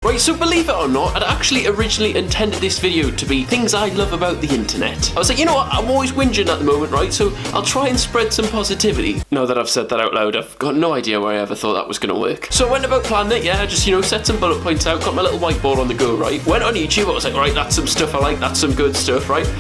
Right, so believe it or not, I'd actually originally intended this video to be things I love about the internet. I was like, you know what, I'm always whinging at the moment, right, so I'll try and spread some positivity. Now that I've said that out loud, I've got no idea where I ever thought that was going to work. So I went about planning it, yeah, just, set some bullet points out, got my little whiteboard on the go, right, went on YouTube, I was like, right, that's some stuff I like, that's some good stuff, right.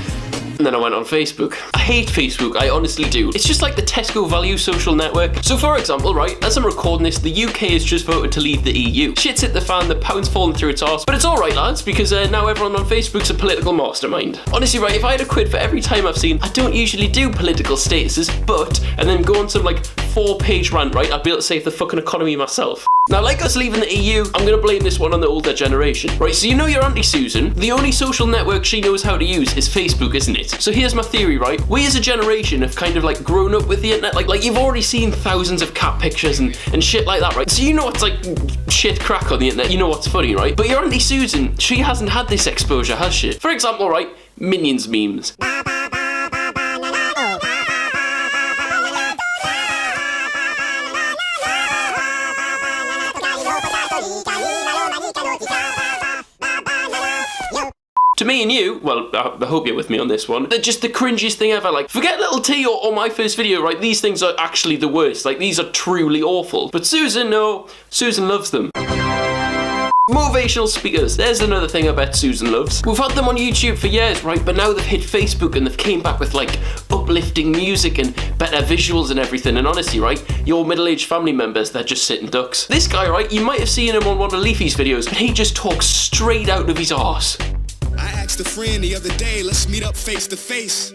And then I went on Facebook. I hate Facebook, I honestly do. It's just like the Tesco value social network. So for example, right, as I'm recording this, the UK has just voted to leave the EU. Shit's hit the fan, the pound's falling through its arse. But it's alright, lads, because now everyone on Facebook's a political mastermind. Honestly, right, if I had a quid for every time I've seen, I don't usually do political statuses, but, and then go on some like 4-page rant, right, I'd be able to save the fucking economy myself. Now, like us leaving the EU, I'm going to blame this one on the older generation. Right, so you know your Auntie Susan, the only social network she knows how to use is Facebook, isn't it? So here's my theory, right? We as a generation have kind of like grown up with the internet, like you've already seen thousands of cat pictures and shit like that, right? So you know what's like shit crack on the internet, you know what's funny, right? But your Auntie Susan, she hasn't had this exposure, has she? For example, right, Minions memes. To me and you, well, I hope you're with me on this one, they're just the cringiest thing ever. Like, forget Little T or my first video, right? These things are actually the worst. Like, these are truly awful. But Susan, no, Susan loves them. Motivational speakers, there's another thing I bet Susan loves. We've had them on YouTube for years, right, but now they've hit Facebook and they've came back with like uplifting music and better visuals and everything, and honestly, right, your middle-aged family members, they're just sitting ducks. This guy, right, you might have seen him on one of Leafy's videos, but he just talks straight out of his arse. I asked a friend the other day, let's meet up face to face.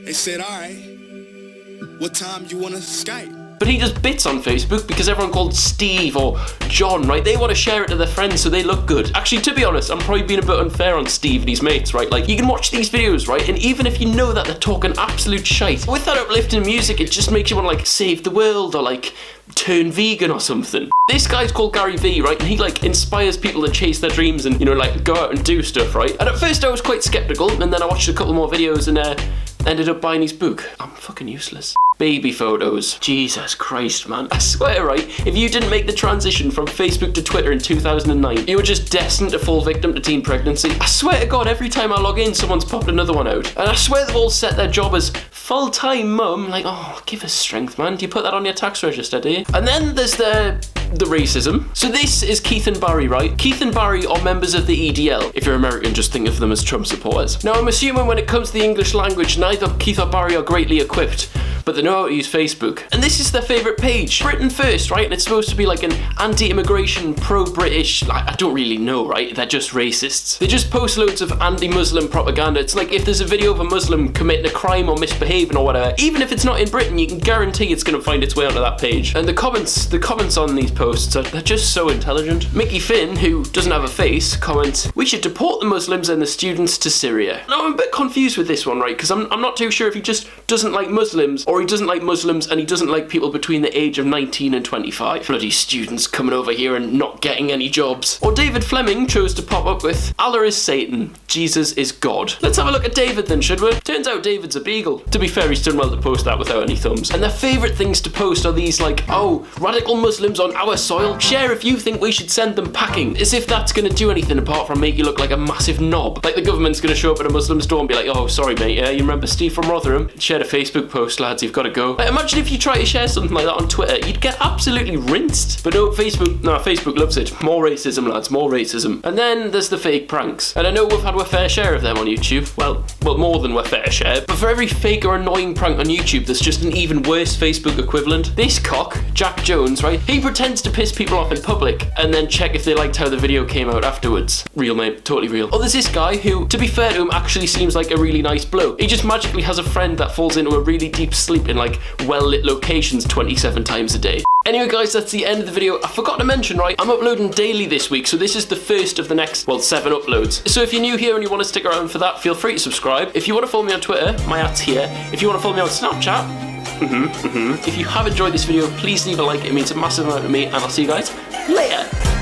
They said, all right, what time you wanna Skype? But he does bits on Facebook because everyone called Steve or John, right, they want to share it to their friends so they look good. Actually, to be honest, I'm probably being a bit unfair on Steve and his mates, right? Like, you can watch these videos, right, and even if you know that they're talking absolute shite, with that uplifting music, it just makes you want to, like, save the world or, like, turn vegan or something. This guy's called Gary V, right, and he, like, inspires people to chase their dreams and, like, go out and do stuff, right? And at first I was quite skeptical, and then I watched a couple more videos and ended up buying his book. I'm fucking useless. Baby photos. Jesus Christ, man. I swear, right, if you didn't make the transition from Facebook to Twitter in 2009, you were just destined to fall victim to teen pregnancy. I swear to God, every time I log in, someone's popped another one out. And I swear they've all set their job as full-time mum. Like, oh, give us strength, man. Do you put that on your tax register, do you? And then there's the racism. So this is Keith and Barry, right? Keith and Barry are members of the EDL. If you're American, just think of them as Trump supporters. Now, I'm assuming when it comes to the English language, neither Keith or Barry are greatly equipped, but they know how to use Facebook. And this is their favourite page. Britain First, right? And it's supposed to be like an anti-immigration, pro-British, like, I don't really know, right? They're just racists. They just post loads of anti-Muslim propaganda. It's like if there's a video of a Muslim committing a crime or misbehaving or whatever, even if it's not in Britain, you can guarantee it's going to find its way onto that page. And the comments on these posts, they're just so intelligent. Mickey Finn, who doesn't have a face, comments, "We should deport the Muslims and the students to Syria." Now, I'm a bit confused with this one, right? Because I'm not too sure if he just doesn't like Muslims, or he doesn't like Muslims and he doesn't like people between the age of 19 and 25. Bloody students coming over here and not getting any jobs. Or David Fleming chose to pop up with, "Allah is Satan, Jesus is God." Let's have a look at David then, should we? Turns out David's a beagle. To be fair, he's done well to post that without any thumbs. And their favourite things to post are these like, "Oh, radical Muslims on our soil. Share if you think we should send them packing." As if that's going to do anything apart from make you look like a massive knob. Like the government's going to show up at a Muslim store and be like, "Oh, sorry mate, yeah, you remember Steve from Rotherham? Shared a Facebook post, lads, you've got to go." Like, imagine if you try to share something like that on Twitter, you'd get absolutely rinsed. But no, Facebook loves it. More racism, lads, more racism. And then there's the fake pranks. And I know we've had our fair share of them on YouTube. Well, more than our fair share. But for every fake or annoying prank on YouTube, there's just an even worse Facebook equivalent. This cock, Jack Jones, right? He pretends to piss people off in public and then check if they liked how the video came out afterwards. Real, mate, totally real. Or there's this guy who, to be fair to him, actually seems like a really nice bloke. He just magically has a friend that falls into a really deep sleep in like well-lit locations 27 times a day. Anyway guys, that's the end of the video. I forgot to mention, right, I'm uploading daily this week, so this is the first of the next, well, 7 uploads. So if you're new here and you want to stick around for that, feel free to subscribe. If you want to follow me on Twitter, my @'s here. If you want to follow me on Snapchat, If you have enjoyed this video, please leave a like, it means a massive amount to me, and I'll see you guys later.